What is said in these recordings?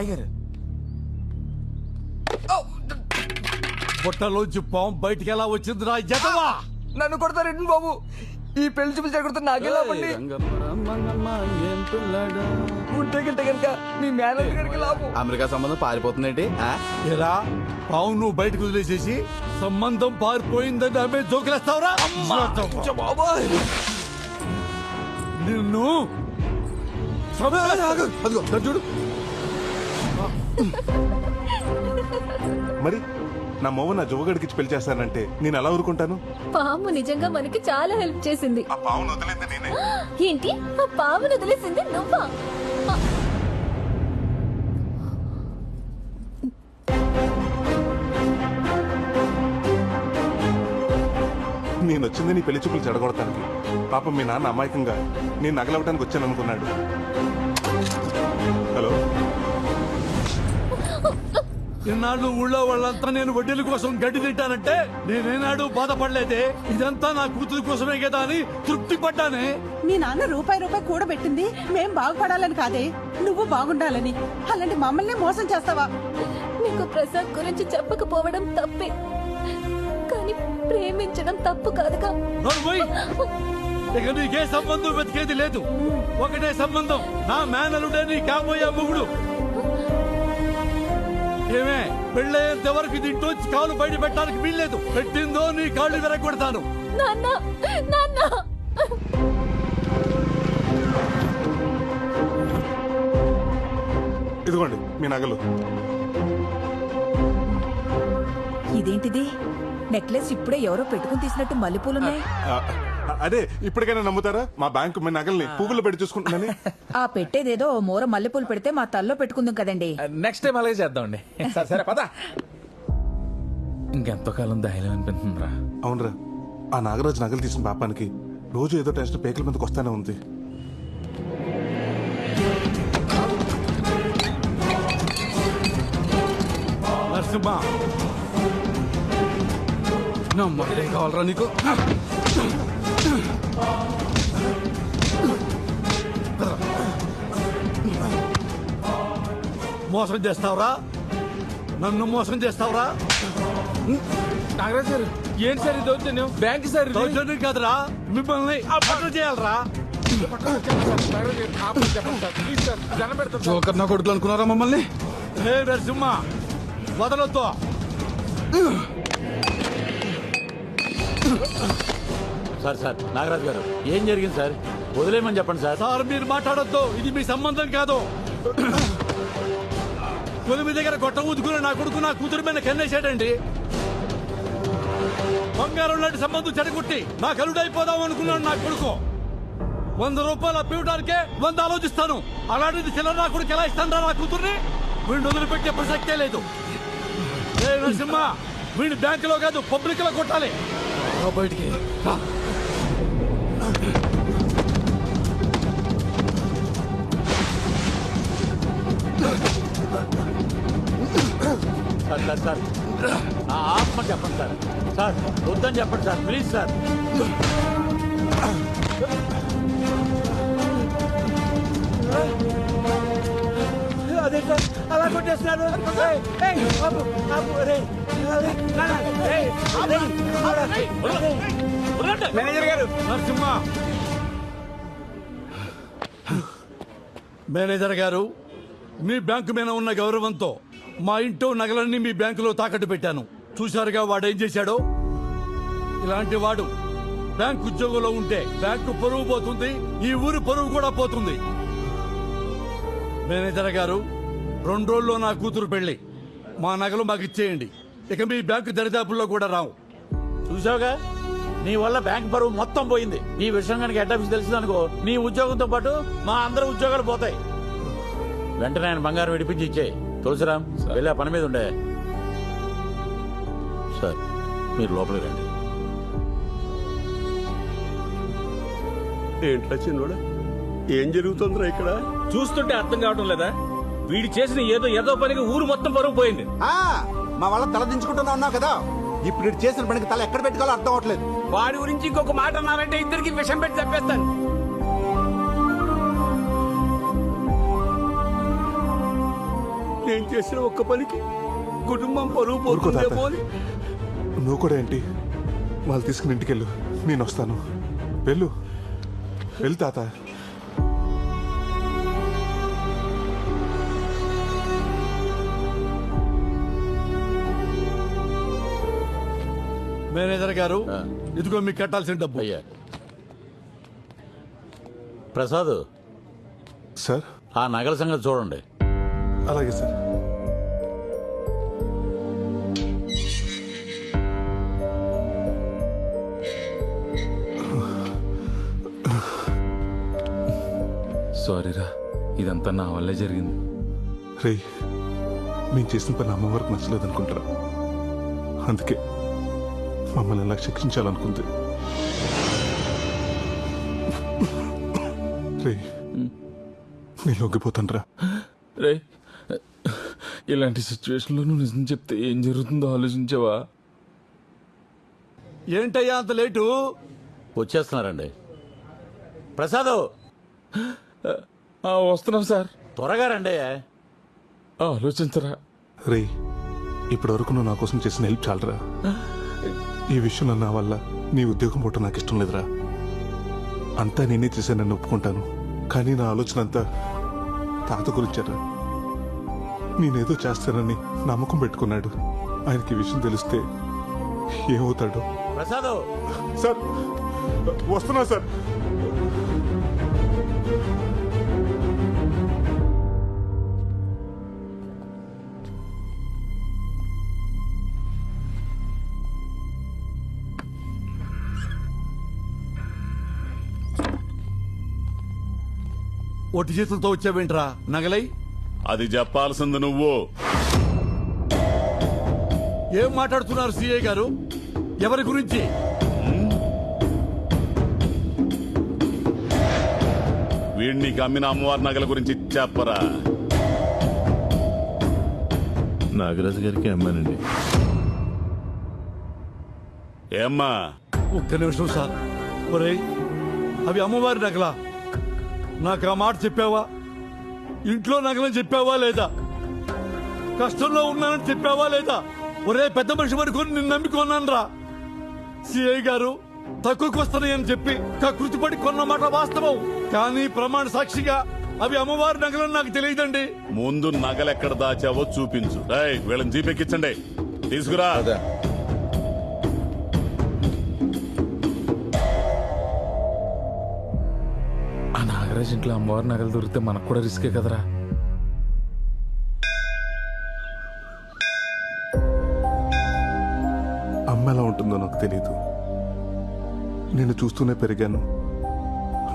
అయ్యారు బుట్టలోంచి పాము బయటికి ఎలా వచ్చిందిరా జతవా? నన్ను కొడతారండి బాబు. ఈ పెళ్లి చూపించి కొడుతున్న నాకెలా పండి ఉంటే గింటే కనుక మీ మేనేజర్ గారికి లాభం. అమెరికా సంబంధం పారిపోతుందేంటి? ఏరా పావు నువ్వు బయటకు వదిలేసేసి సంబంధం పారిపోయిందని ఆమె జోకులేస్తావురా? బాబాయ్ నిన్ను చూడు మరి నా మొవ్వ నా జోగడికి పెళ్లి చేస్తానంటే నేను ఎలా ఊరుకుంటాను? పాము నిజంగా మనకి చాలా హెల్ప్ చేసింది. ఆ పావును వదిలేంది నేనే. ఏంటి ఆ పామును వదిలేసింది నువ్వా? నేను వచ్చింది నీ పెళ్లి చూపులు చెడగొడటానికి. పాపం మీ నాన్న అమాయకంగా నేను నగలవటానికి వచ్చాను అనుకున్నాడు. హలో, ఇన్నాళ్ళు ఊళ్ళో వాళ్ళంతా నేను వడ్డీల కోసం గడ్డి తింటానంటే నేనేనాడు బాధపడలేదే. ఇదంతా నా కూతురు కోసమే కదా అని తృప్తి పడ్డానే. మీ నాన్న రూపాయి కూడబెట్టింది మేం బాగుపడాలని కాదే, నువ్వు బాగుండాలని. అలాంటి మమ్మల్ని మోసం చేస్తావా? నీకు ప్రసాద్ గురించి చెప్పకపోవడం తప్పే, కానీ ప్రేమించడం తప్పు కాదుగా. నోర్మోయ్, ఇక నీకే సంబంధం వెతికేది లేదు. ఒకటే సంబంధం, నా మేనలుడే నీ కాబోయే మొగుడు. ఏమే పెళ్ళయ్యేంత వరకు దీంట్లోంచి కాలు బయట పెట్టడానికి వీల్లేదు. పెట్టిందో నీ కాళ్ళు విరగొడతాను. నాన్న నాన్న ఇదిగోండి మీ నగలు. ఇదేంటిది? నెక్లెస్ ఇప్పుడే ఎవరో పెట్టుకుని తీసినట్టు మల్లెపూలున్నాయి. అదే ఇప్పటికైనా నమ్ముతారా? మా బ్యాంకు మీ నగల్ని పువ్వులు పెట్టి చూసుకుంటున్నాను. ఆ పెట్టేదేదో మోర మల్లెపూలు పెడితే మా తల్లో పెట్టుకుందాం కదండి. నెక్స్ట్ టైం అలాగే చేద్దామండి. సరే పద. ఇంకెంతో కాలం ధైర్యం అనిపిస్తుందిరా. అవునరా, ఆ నాగరాజు నగలు తీసిన పాపానికి రోజు ఏదో టెన్షన్ పేకల మీదకి వస్తానే ఉంది. నరసింహ, నమ్మకం కావాలరా నీకు? మోసం చేస్తావురా? నన్ను మోసం చేస్తావురా? నాగరాజు గారు ఏంటి సార్ దౌర్జన్యం? బ్యాంక్ సార్ దౌర్జన్యం కాదురా, మిమ్మల్ని అపరాధం చేయాలరా? జోకర్ నా కొడుకులు అనుకున్నారా మమ్మల్ని? హే నరసింహ, వదలొద్దు. సార్ నాగరాజు గారు ఏం జరిగింది సార్? వదిలేమని చెప్పండి సార్. సార్ మీరు మాట్లాడొద్దు, ఇది మీ సంబంధం కాదు. కొలిమి దగ్గర గొట్ట ఊదుకుని నా కొడుకు నా కూతురు మీద కన్నేశాడండి. బంగారం లాంటి సంబంధం చెడగొట్టి నా కలుడైపోదాం అనుకున్నాడు నా కొడుకు. 100 రూపాయలు అప్పివడానికే 100 ఆలోచిస్తాను. అలాంటిది చిల్లర నా కొడుకు ఎలా ఇస్తాను నా కూతుర్ని? వీడిని వదిలిపెట్టే ప్రసక్తే లేదు. ఏ నరసింహ, వీడిని బ్యాంకులో కాదు పబ్లిక్ లో కొట్టాలి. బయటికి సార్ ఆత్మ చెప్పండి సార్. సార్ వద్దని చెప్పండి సార్, ప్లీజ్ సార్. అదే సార్ అలా కొట్టేస్తున్నారు. మేనేజర్ గారు. నరసింహ, మేనేజర్ గారు, మీ బ్యాంకు మీద ఉన్న గౌరవంతో మా ఇంట్లో నగలన్నీ మీ బ్యాంకులో తాకట్టు పెట్టాను. చూశారుగా వాడేం చేశాడో. ఇలాంటి వాడు బ్యాంకు ఉద్యోగంలో ఉంటే బ్యాంకు పరువు పోతుంది, ఈ ఊరి పరువు కూడా పోతుంది. మేనేజర్ గారు, 2 రోజుల్లో నా కూతురు పెళ్లి. మా నగలు మాకు ఇచ్చేయండి. ఇక మీ బ్యాంకు దరిదాపుల్లో కూడా రావు. చూసావుగా, నీ వల్ల బ్యాంక్ పరువు మొత్తం పోయింది. ఈ విషయం కనుక హెడ్ ఆఫీస్ తెలిసిందనుకో, నీ ఉద్యోగంతో పాటు మా అందరి ఉద్యోగాలు పోతాయి. వెంటనే ఆయన బంగారం విడిపించి ఇచ్చేయి. తులసిరామ్, వెళ్ళి ఆ పని మీద ఉండే. సార్ మీరు లోపలికి రండి. ఏంట్రా చిన్నోడా, ఏం జరుగుతుందిరా ఇక్కడ? చూస్తుంటే అర్థం కావటం లేదా? వీడి చేసిన ఏదో పనికి ఊరు మొత్తం పరువు పోయింది. మా వాళ్ళ తల దించుకుంటున్నా ఉన్నావు కదా, ఇప్పుడు ఇటు చేసిన పనికి తల ఎక్కడ పెట్టుకోవాలో అర్థం అవట్లేదు. వాడి గురించి ఇంకొక మాట అన్నారంటే ఇద్దరికి విషం పెట్టి చంపేస్తాను. చేసిన ఒక్క పనికి కుటుంబం పరువు ఊరుకో తాత. పోతుందేమో అని నువ్వు కూడా ఏంటి వాళ్ళు తీసుకుని ఇంటికెళ్ళు, నేను వస్తాను. వెళ్ళు వెళ్ళు తాత. మేనేజర్ గారు, ఇదిగో మీకు కట్టాల్సిన డబ్బు. అయ్యా ప్రసాద్, సార్ ఆ నగల సంగతి చూడండి. అలాగే సార్. సారీరా, ఇదంతా నా వల్లే జరిగింది. రే, మేము చేసిన పని అమ్మ వరకు నచ్చలేదు అనుకుంటారా, అందుకే మమ్మల్ని ఎలా శిక్షించాలనుకుంది. రే, నేను లొంగిపోతాను రా. రే, ఇలాంటి సిచ్యువేషన్లో నువ్వు నిజం చెప్తే ఏం జరుగుతుందో ఆలోచించావా? ఏంటయ్యా అంత లేటు? వచ్చేస్తున్నారండి. ప్రసాద్ వస్తున్నాం సార్. త్వరగా రండి. ఆలోచించరా. రే, ఇప్పటి వరకు నువ్వు నా కోసం చేసిన హెల్ప్ చాలరా. ఈ విషయంలో నా వల్ల నీ ఉద్యోగం పోవటం నాకు ఇష్టం లేదురా. అంతా నేనే చేశానని ఒప్పుకుంటాను, కానీ నా ఆలోచన అంతా తాత గురించారా. నేనేదో చేస్తానని నమ్మకం పెట్టుకున్నాడు. ఆయనకి ఈ విషయం తెలిస్తే ఏమవుతాడు? ప్రసాద్ సార్ వస్తున్నా సార్. ఒట్టి చేతులతో వచ్చావేంట్రా నగలై? అది చెప్పాల్సింది నువ్వు. ఏం మాట్లాడుతున్నారు సిఐ గారు? ఎవరి గురించి? వీడిని అమ్మిన అమ్మవారి నగల గురించి చెప్పరా. నాగరాజు గారికి అమ్మానండి. ఏమ్మా? ఒక్క నిమిషం సార్. ఒరేయ్, అవి అమ్మవారి నగలా? నాకు ఆ మాట చెప్పావా? ఇంట్లో నగలని చెప్పావా లేదా? కష్టంలో ఉన్నానని చెప్పావా లేదా? ఒరే పెద్ద మనిషి వరకు నిన్ను నమ్మికొన్నాను రా. సిఐ గారు తక్కువకి వస్తున్నాయని చెప్పి కృతిపడి కొన్న మాట వాస్తవం, కానీ ప్రమాణ సాక్షిగా అవి అమ్మవారి నగలని నాకు తెలియదండి. ముందు నగలెక్కడ దాచావో చూపించు. వీళ్ళని జీపెక్కించండి, తీసుకురా. ఆ నాగరాజ్ ఇంట్లో అమ్మవారి నగలు దొరికితే మనకు కూడా రిస్కే కదరా. అమ్మ ఎలా ఉంటుందో నాకు తెలియదు. నేను చూస్తూనే పెరిగాను.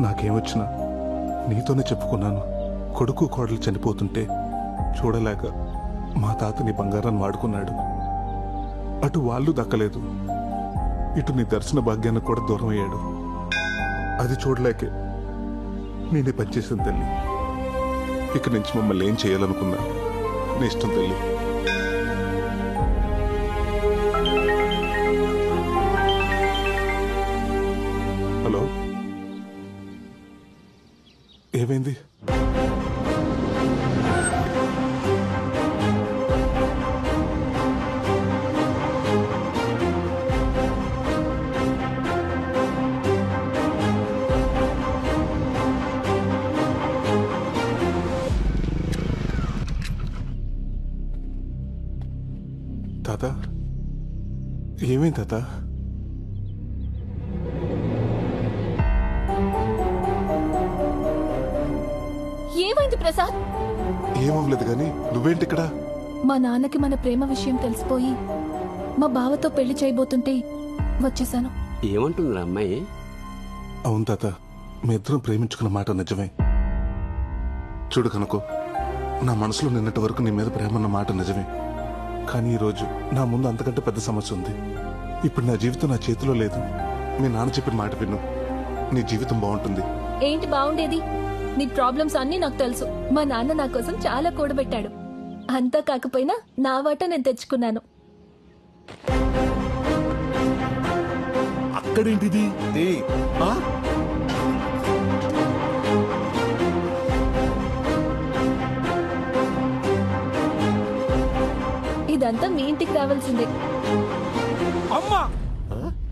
నాకేమొచ్చినా నీతోనే చెప్పుకున్నాను. కొడుకు కోడలు చనిపోతుంటే చూడలేక మా తాత నీ బంగారాన్ని వాడుకున్నాడు. అటు వాళ్ళు దక్కలేదు, ఇటు నీ దర్శన భాగ్యానికి కూడా దూరం అయ్యాడు. అది చూడలేకే నేనే పనిచేసిన తల్లి. ఇక నుంచి మమ్మల్ని ఏం చేయాలనుకున్నా నీ ఇష్టం తల్లి. హలో, ఏమైంది? తాత, ఏమైంది తాత? ఏమైంది ప్రసాద్? ఏమవలేదు కానీ నువ్వేంటి ఇక్కడ? మా నాన్నకి మన ప్రేమ విషయం తెలిసిపోయి మా బావతో పెళ్లి చేయబోతుంటే వచ్చేసాను. ఏమంటుందిరా అమ్మాయి? అవును తాత, మీ ఇద్దరం ప్రేమించుకున్న మాట నిజమే. చూడు కనుకో, నా మనసులో నిన్నటి వరకు నీ మీద ప్రేమ అన్న మాట నిజమే, కానీ ఈరోజు నా ముందు అంతకంటే పెద్ద సమస్య ఉంది. ఇప్పుడు నా జీవితం నా చేతిలో లేదు. మీ నాన్న చెప్పిన మాట విను, నీ జీవితం బాగుంటుంది. ఏంటి బాగుండేది? నీ ప్రాబ్లమ్స్ అన్నీ నాకు తెలుసు. మా నాన్న నా కోసం చాలా కూడబెట్టాడు. అంతా కాకపోయినా నా వాట నేను తెచ్చుకున్నాను. అక్కడేంటిది? ఆ? ఇదంతా మీ ఇంటికి రావాల్సిందే. అమ్మా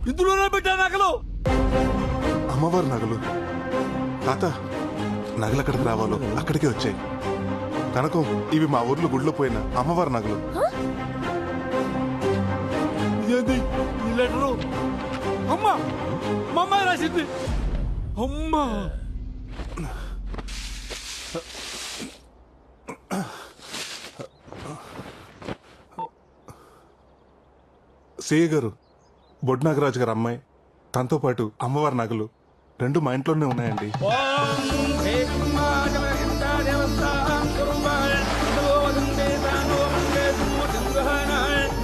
ఇందులోనే పెట్టా నగలు. అమ్మవారి నగలు తాత, నగలు ఎక్కడికి రావాలో అక్కడికే వచ్చాయి. కనకం, ఇవి మా ఊర్లో గుడిలో పోయిన అమ్మవారి నగలు. ఇదేంటి ఈ లెటరు? అమ్మా మా అమ్మాయి రాసింది. అమ్మా సేయ గారు, బొడ్ నాగరాజు గారు అమ్మాయి, తనతో పాటు అమ్మవారి నగలు రెండు మా ఇంట్లోనే ఉన్నాయండి.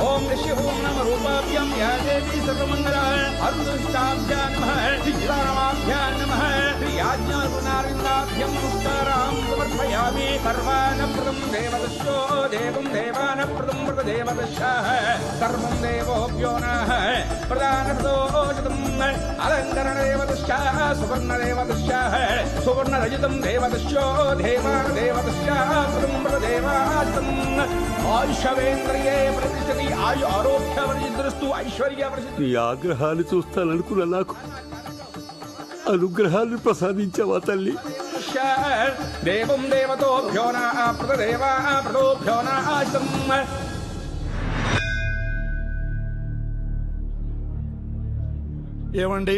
ఓం ఋషి ఓం నమ రూపాభ్యాం యా దేవీ సర్వమంగళాయ అరుదృష్టాభ్యాం నమః శ్రీరామాభ్యాం నమః శ్రీయాజ్ఞానారిందాభ్యం నమస్కారాం సమర్పయామి. సర్వానప్రదం దేవదశో దేవం దేవానప్రదం వ్రత దేవదశాః కర్మం దేవోభ్యో నః ప్రదానప్రదోషితం అలంకరణ దేవదశాః సువర్ణ దేవదశాః సువర్ణరజితం దేవదశో దేవాన దేవదశాః పదం వ్రత దేవాస్తం ఆయుషవేంద్రియే ప్రతిష్టతి ఆయు ఆరోగ్య వర్జిద్రస్తు ఐశ్వర్య ప్రసిద్ధి. నీ ఆగ్రహాన్ని చూస్తాననుకున్న నాకు అనుగ్రహాన్ని ప్రసాదించావా తల్లి? దేవం దేవతోభ్యో ప్రదేవా ప్రదోభ్యో నాశం. ఏమండి,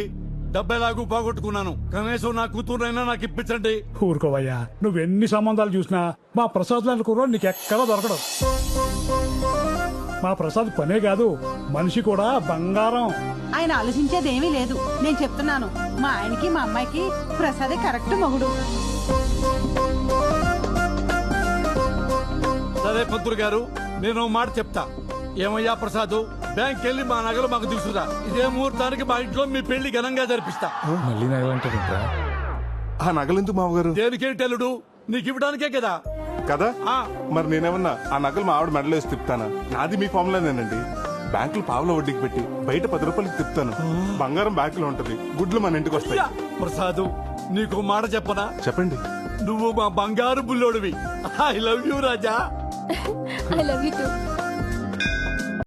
డబ్బెలాగూ పోగొట్టుకున్నాను, కనీసం నా కూతురునైనా నాకు ఇప్పించండి. ఊరుకోవయ్యా, నువ్వెన్ని సంబంధాలు చూసినా మా ప్రసాద్ లాంటి కుర్రోడు నీకెక్కడా దొరకడు. మా ప్రసాద్ పనే కాదు, మనిషి కూడా బంగారం. ఆయన ఆలోచించేదేమీ లేదు. నేను చెప్తున్నాను, మా ఆయనకి మా అమ్మాయికి ప్రసాదే కరెక్ట్ మొగుడు. సరే పంతులు గారు, నేను ఓ మాట చెప్తా. ఏమయ్యా ప్రసాద్, బ్యాంక్ వెళ్ళి మా నగలు మాకు తీసుకురా. ఇదే ముహూర్తానికి మా ఇంట్లో మీ పెళ్లి ఘనంగా జరిపిస్తా. మళ్ళీ నగలంటారా? ఆ నగలెందుకు మామగారు? దేనికేంటి అల్లుడు, నీకు ఇవ్వడానికే కదా. కదా ఆ. మరి నేనేమన్నా ఆ నగలు మా ఆవిడ మెడలో వేసి తిప్పుతానా? నాది మీ ఫామ్లోనేనండి. బ్యాంకులు పావుల వడ్డీకి పెట్టి బయట 10 రూపాయలకి తిప్పుతాను. బంగారం బ్యాంకులో ఉంటది, గుడ్లు మన ఇంటికి వస్తాయి. ప్రసాద్, నీకు మాట చెప్పనా? చెప్పండి. నువ్వు మా బంగారు బుల్లోడివి. I love you Raja. I love you two.